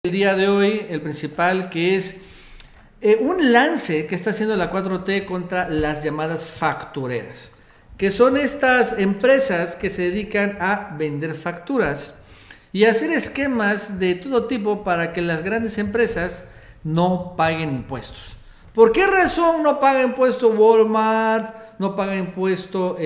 El día de hoy, el principal, que es un lance que está haciendo la 4T contra las llamadas factureras, que son estas empresas que se dedican a vender facturas y hacer esquemas de todo tipo para que las grandes empresas no paguen impuestos. ¿Por qué razón no paga impuesto Walmart? No paga impuesto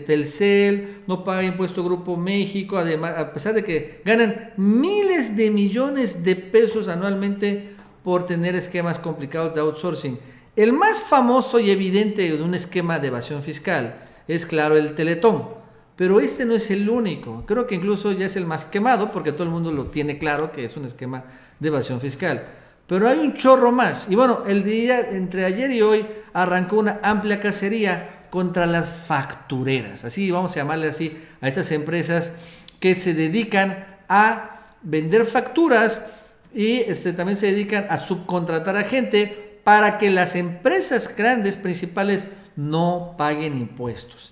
Telcel, no paga impuesto Grupo México, además, a pesar de que ganan miles de millones de pesos anualmente por tener esquemas complicados de outsourcing. El más famoso y evidente de un esquema de evasión fiscal es, claro, el Teletón, pero este no es el único. Creo que incluso ya es el más quemado porque todo el mundo lo tiene claro que es un esquema de evasión fiscal. Pero hay un chorro más. Y bueno, el día entre ayer y hoy arrancó una amplia cacería contra las factureras, así vamos a llamarle así a estas empresas que se dedican a vender facturas y también se dedican a subcontratar a gente para que las empresas grandes principales no paguen impuestos.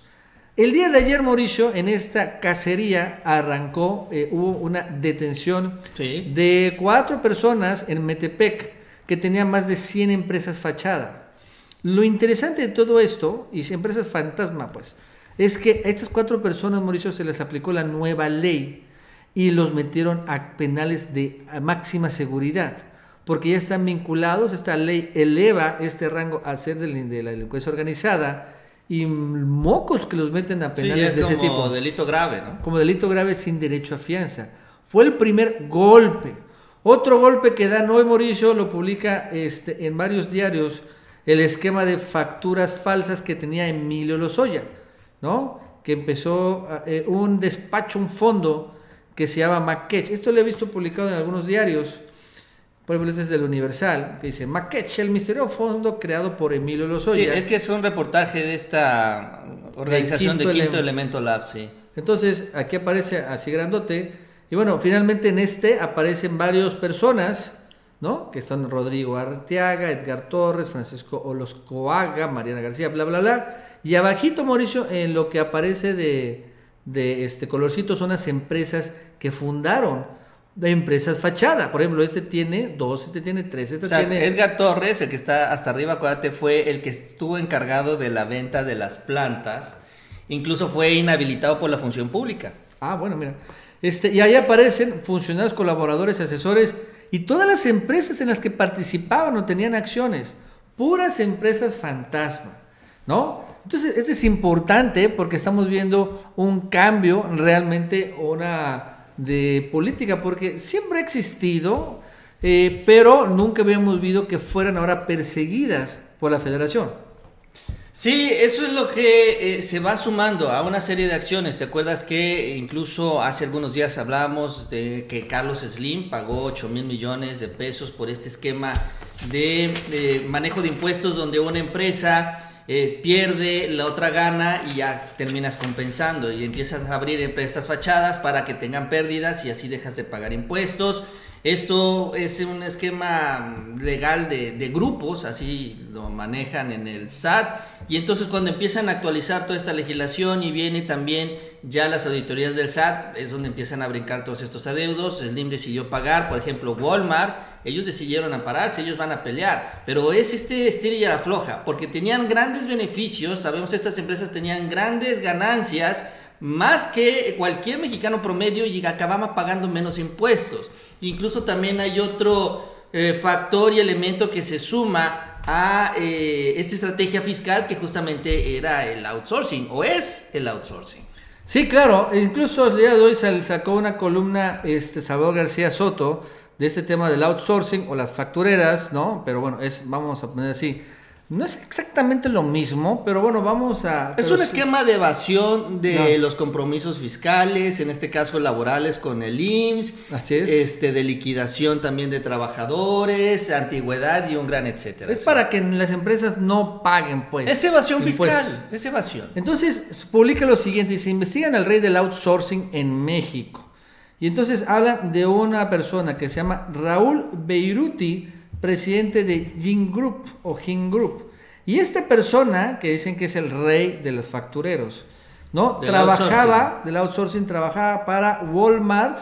El día de ayer, Mauricio, en esta cacería arrancó, hubo una detención de 4 personas en Metepec que tenían más de 100 empresas fachada. Lo interesante de todo esto, y empresas fantasma, pues, es que a estas 4 personas, Mauricio, se les aplicó la nueva ley y los metieron a penales de máxima seguridad, porque ya están vinculados. Esta ley eleva este rango a ser de la delincuencia organizada y mocos que los meten a penales de ese tipo. Como delito grave, ¿no? Como delito grave sin derecho a fianza. Fue el primer golpe. Otro golpe que dan hoy, Mauricio, lo publica en varios diarios, el esquema de facturas falsas que tenía Emilio Lozoya, ¿no? Que empezó un despacho, un fondo que se llama Maquetch. Esto lo he visto publicado en algunos diarios, por ejemplo, este es del Universal, que dice Maquetch, el misterioso fondo creado por Emilio Lozoya. Sí, es que es un reportaje de esta organización de Quinto Elemento Lab, sí. Entonces, aquí aparece así grandote, y bueno, finalmente en aparecen varias personas, ¿no? Que son Rodrigo Arteaga, Edgar Torres, Francisco Oloscoaga, Mariana García, bla, bla, bla. Y abajito, Mauricio, en lo que aparece de colorcito son las empresas que fundaron, de empresas fachada. Por ejemplo, tiene 2, tiene 3, tiene... Edgar Torres, el que está hasta arriba, acuérdate, fue el que estuvo encargado de la venta de las plantas. Incluso fue inhabilitado por la función pública. Ah, bueno, mira. Y ahí aparecen funcionarios, colaboradores, asesores y todas las empresas en las que participaban o tenían acciones, puras empresas fantasma, ¿no? Entonces, esto es importante porque estamos viendo un cambio realmente de política, porque siempre ha existido, pero nunca habíamos visto que fueran ahora perseguidas por la Federación. Sí, eso es lo que se va sumando a una serie de acciones. ¿Te acuerdas que incluso hace algunos días hablábamos de que Carlos Slim pagó 8,000 millones de pesos por este esquema de manejo de impuestos donde una empresa pierde, la otra gana y ya terminas compensando y empiezas a abrir empresas fachadas para que tengan pérdidas y así dejas de pagar impuestos? Esto es un esquema legal de grupos, así lo manejan en el SAT, y entonces cuando empiezan a actualizar toda esta legislación y viene también ya las auditorías del SAT, es donde empiezan a brincar todos estos adeudos. Slim decidió pagar, por ejemplo, Walmart, ellos decidieron ampararse, ellos van a pelear, pero es estira y afloja, porque tenían grandes beneficios, sabemos que estas empresas tenían grandes ganancias, más que cualquier mexicano promedio, y acababan pagando menos impuestos. Incluso también hay otro factor y elemento que se suma a esta estrategia fiscal, que justamente era el outsourcing, o es el outsourcing. Sí, claro, incluso el día de hoy sacó una columna Salvador García Soto de este tema del outsourcing o las factureras, ¿no? Pero bueno, vamos a poner así. No es exactamente lo mismo, pero bueno, vamos a... Es un esquema de evasión de los compromisos fiscales, en este caso laborales con el IMSS, así es. De liquidación también de trabajadores, antigüedad y un gran etcétera. Es para que las empresas no paguen, pues. Es evasión fiscal, es evasión. Entonces, publica lo siguiente, se investigan al rey del outsourcing en México. Y entonces hablan de una persona que se llama Raúl Beiruti, presidente de Gin Group o Gin Group. Y esta persona, que dicen que es el rey de los factureros, ¿no? Trabajaba para Walmart,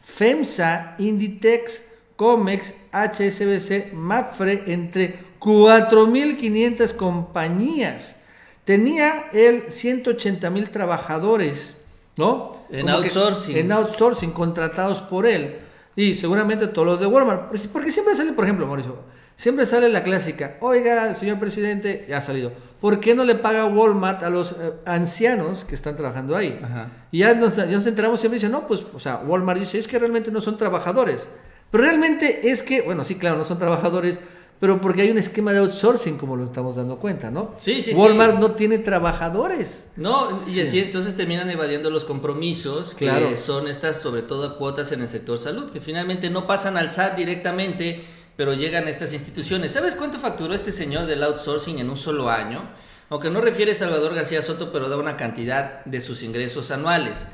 FEMSA, Inditex, Comex, HSBC, Mapfre, entre 4.500 compañías. Tenía él 180,000 trabajadores, ¿no? En outsourcing. En outsourcing, contratados por él. Y seguramente todos los de Walmart. Porque siempre sale, por ejemplo, Mauricio, siempre sale la clásica: oiga, señor presidente, ya ha salido, ¿por qué no le paga Walmart a los ancianos que están trabajando ahí? Ajá. Y ya nos enteramos siempre y dicen, no, pues, o sea, Walmart dice, es que realmente no son trabajadores. Pero realmente es que, bueno, sí, claro, no son trabajadores, pero porque hay un esquema de outsourcing, como lo estamos dando cuenta, ¿no? Sí, sí, Walmart sí. no tiene trabajadores. No, y Sí. así entonces terminan evadiendo los compromisos, Claro. que son estas, sobre todo, cuotas en el sector salud, que finalmente no pasan al SAT directamente, pero llegan a estas instituciones. ¿Sabes cuánto facturó este señor del outsourcing en un solo año? Aunque no refiere a Salvador García Soto, pero da una cantidad de sus ingresos anuales.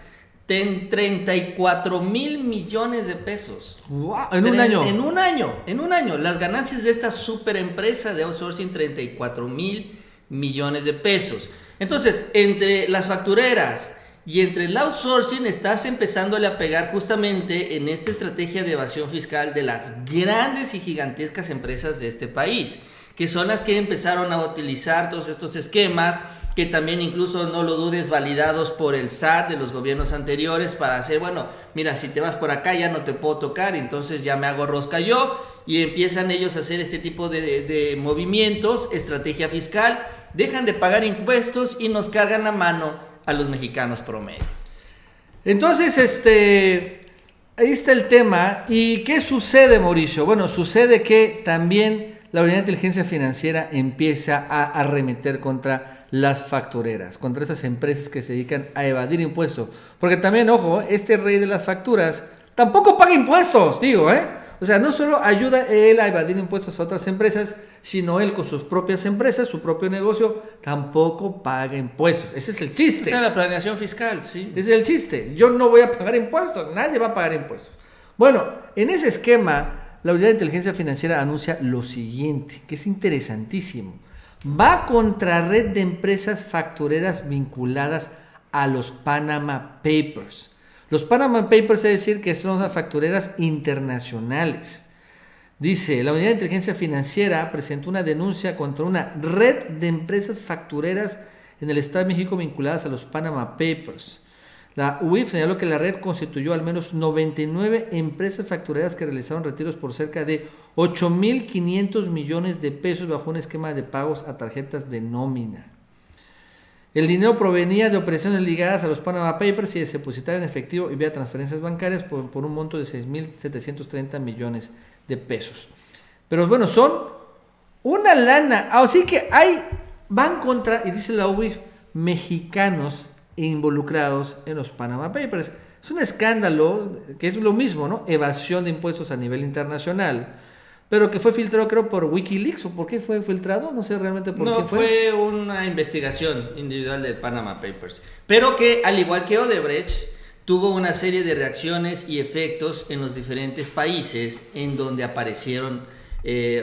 34,000 millones de pesos. ¡Wow! En un año. En un año. Las ganancias de esta super empresa de outsourcing, 34,000 millones de pesos. Entonces, entre las factureras y entre el outsourcing, estás empezándole a pegar justamente en esta estrategia de evasión fiscal de las grandes y gigantescas empresas de este país, que son las que empezaron a utilizar todos estos esquemas, que también incluso, no lo dudes, validados por el SAT de los gobiernos anteriores para hacer, bueno, mira, si te vas por acá ya no te puedo tocar, entonces ya me hago rosca yo, y empiezan ellos a hacer este tipo de movimientos, estrategia fiscal, dejan de pagar impuestos y nos cargan la mano a los mexicanos promedio. Entonces, ahí está el tema. ¿Y qué sucede, Mauricio? Bueno, sucede que también la Unidad de Inteligencia Financiera empieza a arremeter contra las factureras, contra esas empresas que se dedican a evadir impuestos. Porque también, ojo, este rey de las facturas tampoco paga impuestos, digo, O sea, no solo ayuda él a evadir impuestos a otras empresas, sino él con sus propias empresas, su propio negocio, tampoco paga impuestos. Ese es el chiste. Esa es la planeación fiscal, sí. Ese es el chiste. Yo no voy a pagar impuestos, nadie va a pagar impuestos. Bueno, en ese esquema, la Unidad de Inteligencia Financiera anuncia lo siguiente, que es interesantísimo. Va contra red de empresas factureras vinculadas a los Panama Papers. Los Panama Papers, es decir, que son las factureras internacionales. Dice, la Unidad de Inteligencia Financiera presentó una denuncia contra una red de empresas factureras en el Estado de México vinculadas a los Panama Papers. La UIF señaló que la red constituyó al menos 99 empresas factureras que realizaron retiros por cerca de 8.500 millones de pesos bajo un esquema de pagos a tarjetas de nómina. El dinero provenía de operaciones ligadas a los Panama Papers y se depositaba en efectivo y vía transferencias bancarias por un monto de 6.730 millones de pesos. Pero bueno, son una lana. Así que van contra, y dice la UIF, mexicanos involucrados en los Panama Papers. Es un escándalo que es lo mismo, ¿no? Evasión de impuestos a nivel internacional, pero que fue filtrado, creo, por Wikileaks. ¿O por qué fue filtrado? No sé realmente por qué fue. No, fue una investigación individual del Panama Papers, pero que, al igual que Odebrecht, tuvo una serie de reacciones y efectos en los diferentes países en donde aparecieron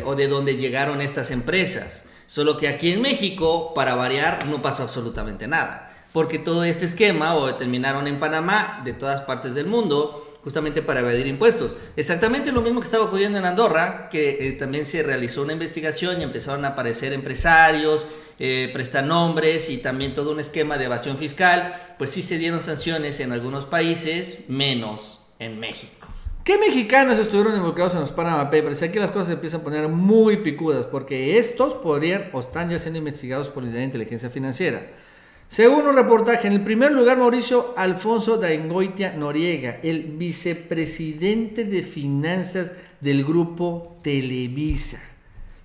o de donde llegaron estas empresas. Solo que aquí en México, para variar, no pasó absolutamente nada, porque todo este esquema terminaron en Panamá, de todas partes del mundo, justamente para evadir impuestos. Exactamente lo mismo que estaba ocurriendo en Andorra, que también se realizó una investigación y empezaron a aparecer empresarios, prestanombres y también todo un esquema de evasión fiscal. Pues sí se dieron sanciones en algunos países, menos en México. ¿Qué mexicanos estuvieron involucrados en los Panama Papers? Y aquí las cosas se empiezan a poner muy picudas, porque estos podrían o están ya siendo investigados por la Unidad de Inteligencia Financiera. Según un reportaje, en el primer lugar, Mauricio Alfonso Daingoitia Noriega, el vicepresidente de finanzas del grupo Televisa,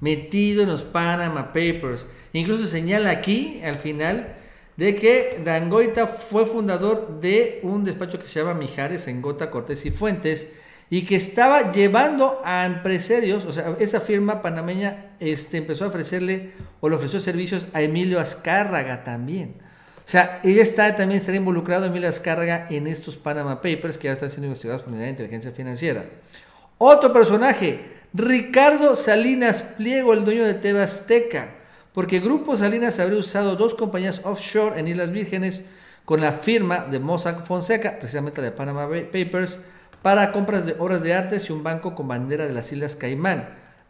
metido en los Panama Papers. Incluso señala aquí, al final, de que Daingoitia fue fundador de un despacho que se llama Mijares, Engota, Cortés y Fuentes, y que estaba llevando a empresarios, o sea, esa firma panameña empezó a ofrecerle, o le ofreció servicios a Emilio Azcárraga también. O sea, ella también estaría involucrado, Emilio Azcárraga, en estos Panama Papers que ya están siendo investigados por la Unidad de Inteligencia Financiera. Otro personaje, Ricardo Salinas Pliego, el dueño de TV Azteca, porque Grupo Salinas habría usado 2 compañías offshore en Islas Vírgenes con la firma de Mossack Fonseca, precisamente de Panama Papers, para compras de obras de arte y un banco con bandera de las Islas Caimán.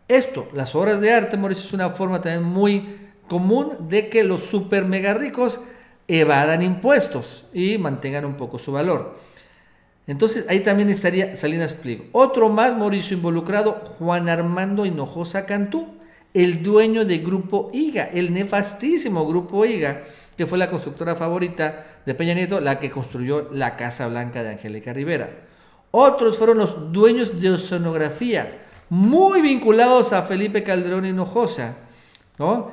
Esto, las obras de arte, Mauricio, es una forma también muy común de que los super mega ricos evadan impuestos y mantengan un poco su valor. Entonces ahí también estaría Salinas Pliego. Otro más, Mauricio, involucrado, Juan Armando Hinojosa Cantú, el dueño de Grupo IGA, el nefastísimo Grupo IGA, que fue la constructora favorita de Peña Nieto, la que construyó la Casa Blanca de Angélica Rivera. Otros fueron los dueños de Oceanografía, muy vinculados a Felipe Calderón Hinojosa, ¿no?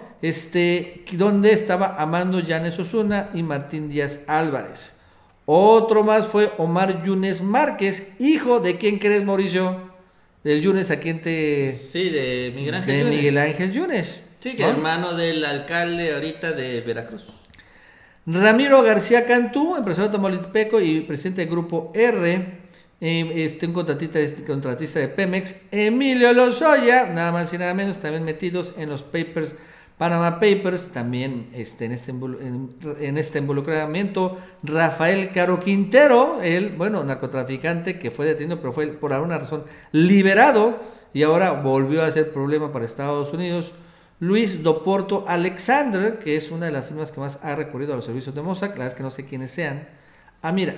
Donde estaba Amando Llanes Osuna y Martín Díaz Álvarez. Otro más fue Omar Yunes Márquez, hijo de ¿quién crees, Mauricio? Del Yunes, ¿a quién te...? Sí, de Miguel Ángel de Yunes. Miguel Ángel Yunes. Sí, que ¿no? hermano del alcalde ahorita de Veracruz. Ramiro García Cantú, empresario tamaulipeco y presidente del Grupo R, un contratista de Pemex. Emilio Lozoya, nada más y nada menos, también metidos en los papers, Panama Papers, también en este involucramiento. Rafael Caro Quintero, narcotraficante que fue detenido, pero fue por alguna razón liberado y ahora volvió a ser problema para Estados Unidos. Luis Doporto Alexander, que es una de las firmas que más ha recurrido a los servicios de Mossack, la verdad es que no sé quiénes sean. Mira,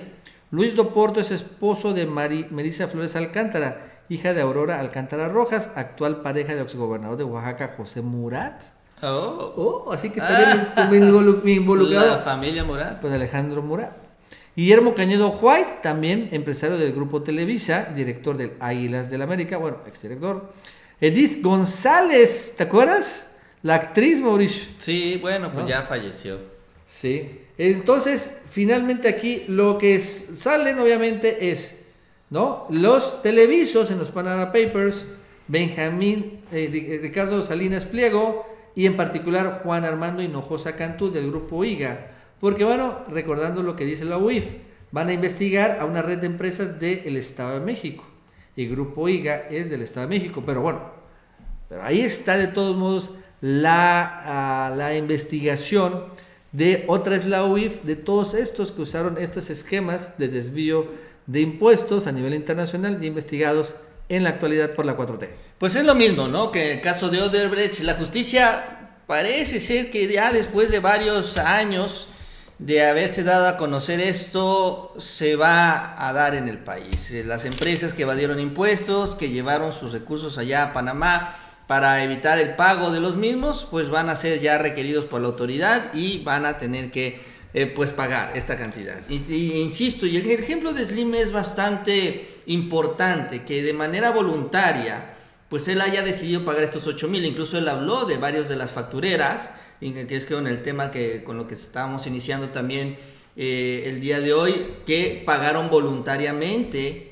Luis Doporto es esposo de Melissa Flores Alcántara, hija de Aurora Alcántara Rojas, actual pareja del exgobernador de Oaxaca, José Murat. Así que está bien involucrado. La familia Murat. Pues Alejandro Murat. Guillermo Cañedo White, también empresario del Grupo Televisa, director del Águilas del América, exdirector. Edith González, ¿te acuerdas? La actriz, Mauricio. Sí, bueno, pues ya falleció. Sí. Entonces, finalmente aquí lo que salen obviamente es, ¿no? Los televisos en los Panama Papers, Ricardo Salinas Pliego y en particular Juan Armando Hinojosa Cantú del Grupo IGA. Porque recordando lo que dice la UIF, van a investigar a una red de empresas del Estado de México. Y Grupo IGA es del Estado de México, pero ahí está de todos modos la investigación de otra es la UIF, de todos estos que usaron estos esquemas de desvío de impuestos a nivel internacional y investigados en la actualidad por la 4T. Pues es lo mismo, ¿no? Que el caso de Odebrecht, la justicia parece ser que ya después de varios años de haberse dado a conocer esto, se va a dar en el país. Las empresas que evadieron impuestos, que llevaron sus recursos allá a Panamá para evitar el pago de los mismos, pues van a ser ya requeridos por la autoridad y van a tener que pagar esta cantidad. Insisto, y el ejemplo de Slim es bastante importante, que de manera voluntaria, pues él haya decidido pagar estos 8,000, incluso él habló de varios de las factureras, que es con el tema con lo que estábamos iniciando también el día de hoy, que pagaron voluntariamente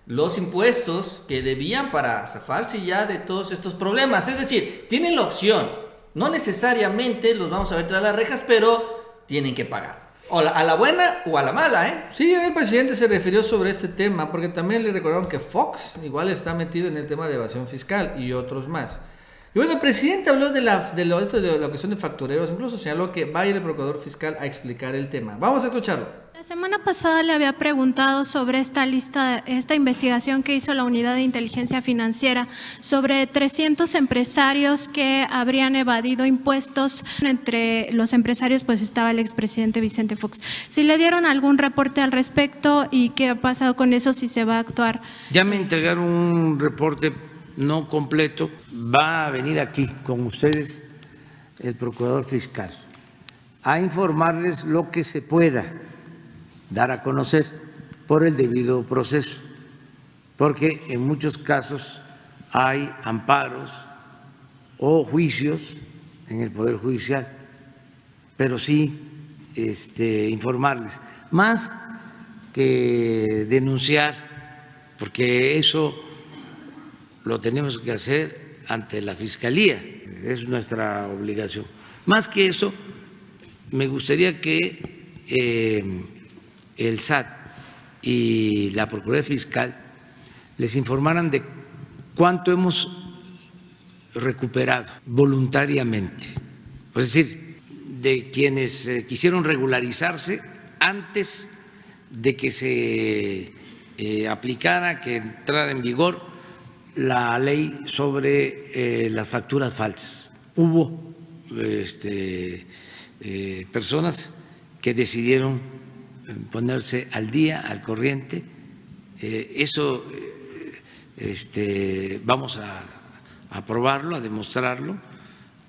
los impuestos que debían para zafarse ya de todos estos problemas. Es decir, tienen la opción, no necesariamente los vamos a ver tras las rejas, pero tienen que pagar. O a la buena o a la mala, ¿eh? Sí, el presidente se refirió sobre este tema, porque también le recordaron que Fox igual está metido en el tema de evasión fiscal y otros más. Y el presidente habló de la cuestión de factureros, incluso señaló que va a ir el procurador fiscal a explicar el tema. Vamos a escucharlo. La semana pasada le había preguntado sobre esta investigación que hizo la Unidad de Inteligencia Financiera sobre 300 empresarios que habrían evadido impuestos. Entre los empresarios pues estaba el expresidente Vicente Fox. Si le dieron algún reporte al respecto y qué ha pasado con eso, si se va a actuar. Ya me entregaron un reporte no completo. Va a venir aquí con ustedes el procurador fiscal a informarles lo que se pueda dar a conocer por el debido proceso, porque en muchos casos hay amparos o juicios en el Poder Judicial, pero sí informarles, más que denunciar, porque eso lo tenemos que hacer ante la Fiscalía, es nuestra obligación. Más que eso, me gustaría que el SAT y la Procuraduría Fiscal les informaran de cuánto hemos recuperado voluntariamente, es decir, de quienes quisieron regularizarse antes de que se aplicara, que entrara en vigor la ley sobre las facturas falsas. Hubo personas que decidieron ponerse al día, al corriente. Eso vamos a aprobarlo, a demostrarlo,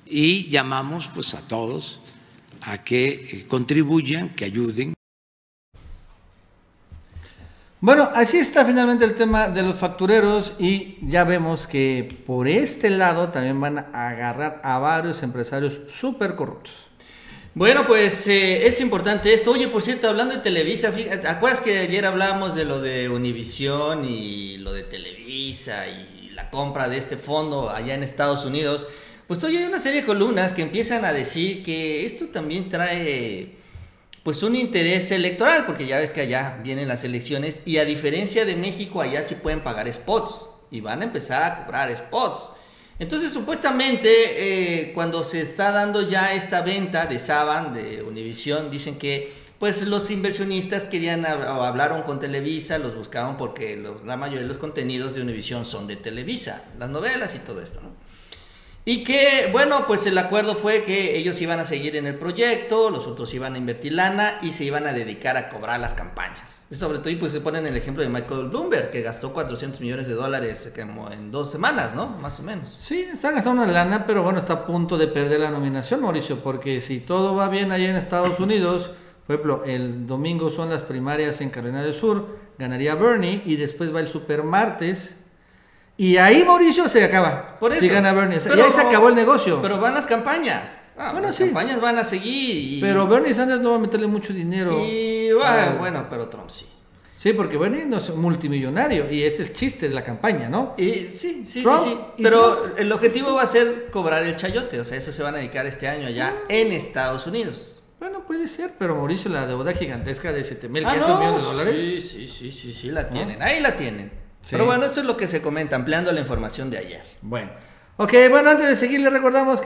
y llamamos pues a todos a que contribuyan, que ayuden. Bueno, así está finalmente el tema de los factureros, y ya vemos que por este lado también van a agarrar a varios empresarios súper corruptos. Bueno, pues es importante esto. Oye, por cierto, hablando de Televisa, fíjate, ¿acuerdas que ayer hablamos de lo de Univisión y lo de Televisa y la compra de este fondo allá en Estados Unidos? Pues hoy hay una serie de columnas que empiezan a decir que esto también trae pues un interés electoral, porque ya ves que allá vienen las elecciones y a diferencia de México, allá sí pueden pagar spots y van a empezar a cobrar spots. Entonces, supuestamente, cuando se está dando ya esta venta de Saban, de Univisión, dicen que pues los inversionistas querían o hablaron con Televisa, los buscaban porque la mayoría de los contenidos de Univisión son de Televisa, las novelas y todo esto, ¿no? Y que, bueno, pues el acuerdo fue que ellos iban a seguir en el proyecto, los otros iban a invertir lana y se iban a dedicar a cobrar las campañas. Sobre todo, y pues se ponen el ejemplo de Michael Bloomberg, que gastó $400 millones como en 2 semanas, ¿no? Más o menos. Sí, está gastando una lana, pero bueno, está a punto de perder la nominación, Mauricio, porque si todo va bien allá en Estados Unidos, por ejemplo, el domingo son las primarias en Carolina del Sur, ganaría Bernie, y después va el supermartes. Y ahí, Mauricio, se acaba. Por eso. Si gana Bernie. Y ahí se acabó el negocio. Pero van las campañas. Bueno, las sí. campañas van a seguir. Pero Bernie Sanders no va a meterle mucho dinero. Y bueno, pero Trump sí. Sí, porque Bernie no es multimillonario y es el chiste de la campaña, ¿no? Y sí. Trump, Pero Trump, el objetivo va a ser cobrar el chayote. O sea, eso se van a dedicar este año allá en Estados Unidos. Bueno, puede ser, pero Mauricio, la deuda gigantesca de $7,500 millones de dólares. Sí, la tienen. Ahí la tienen. Sí. Pero bueno, eso es lo que se comenta, ampliando la información de ayer. Bueno. Ok, bueno, antes de seguir, le recordamos que